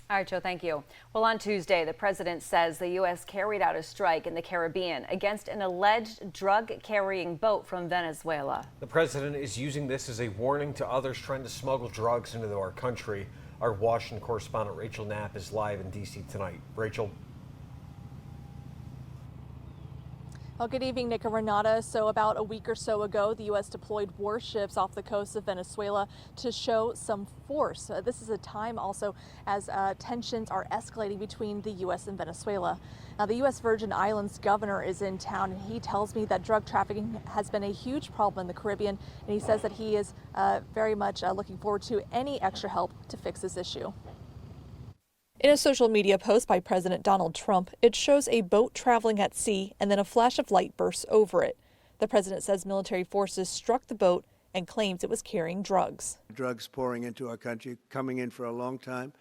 All right, Joe, thank you. Well, on Tuesday, the president says the U.S. carried out a strike in the Caribbean against an alleged drug-carrying boat from Venezuela. The president is using this as a warning to others trying to smuggle drugs into our country. Our Washington correspondent Rachel Knapp is live in D.C. tonight. Rachel. Well, good evening, Nick and Renata. So about a week or so ago, the U.S. deployed warships off the coast of Venezuela to show some force. This is a time also as tensions are escalating between the U.S. and Venezuela. Now, the U.S. Virgin Islands governor is in town, and he tells me that drug trafficking has been a huge problem in the Caribbean, and he says that he is very much looking forward to any extra help to fix this issue. In a social media post by President Donald Trump, it shows a boat traveling at sea and then a flash of light bursts over it. The president says military forces struck the boat and claims it was carrying drugs. Drugs pouring into our country, coming in for a long time,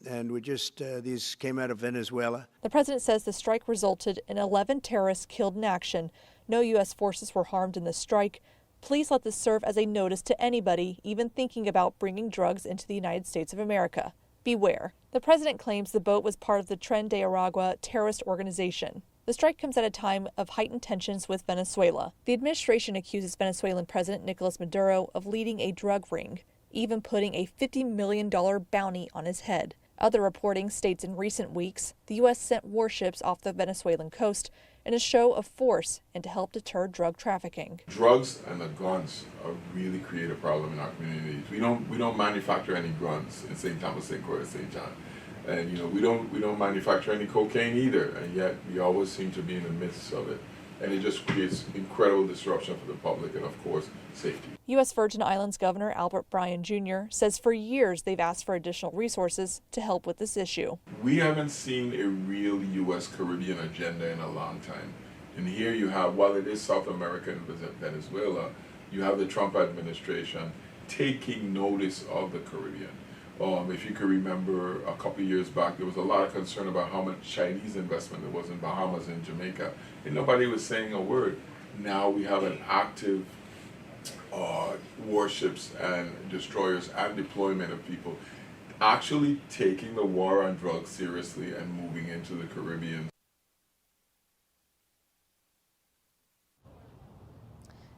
and these came out of Venezuela. The president says the strike resulted in 11 terrorists killed in action. No U.S. forces were harmed in the strike. Please let this serve as a notice to anybody even thinking about bringing drugs into the United States of America. Beware. The president claims the boat was part of the Tren de Aragua terrorist organization. The strike comes at a time of heightened tensions with Venezuela. The administration accuses Venezuelan President Nicolas Maduro of leading a drug ring, even putting a $50 million bounty on his head. Other reporting states in recent weeks, the U.S. sent warships off the Venezuelan coast in a show of force and to help deter drug trafficking. Drugs and the guns really create a problem in our communities. We don't manufacture any guns in St. Thomas, St. Croix, St. John. And we don't manufacture any cocaine either, and yet we always seem to be in the midst of it. And it just creates incredible disruption for the public and, of course, safety. U.S. Virgin Islands Governor Albert Bryan Jr. says for years they've asked for additional resources to help with this issue. We haven't seen a real U.S. Caribbean agenda in a long time. And here you have, while it is South America and Venezuela, you have the Trump administration taking notice of the Caribbean. If you could remember a couple of years back, there was a lot of concern about how much Chinese investment there was in Bahamas and Jamaica, and nobody was saying a word. Now we have an active warships and destroyers and deployment of people actually taking the war on drugs seriously and moving into the Caribbean.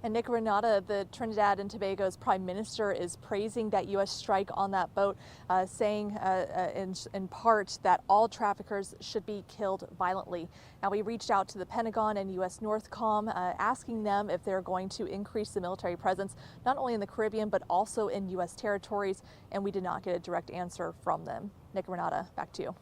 And Nick, Renata, the Trinidad and Tobago's prime minister is praising that U.S. strike on that boat, saying in part that all traffickers should be killed violently. Now, we reached out to the Pentagon and U.S. Northcom, asking them if they're going to increase the military presence, not only in the Caribbean, but also in U.S. territories, and we did not get a direct answer from them. Nick, Renata, back to you.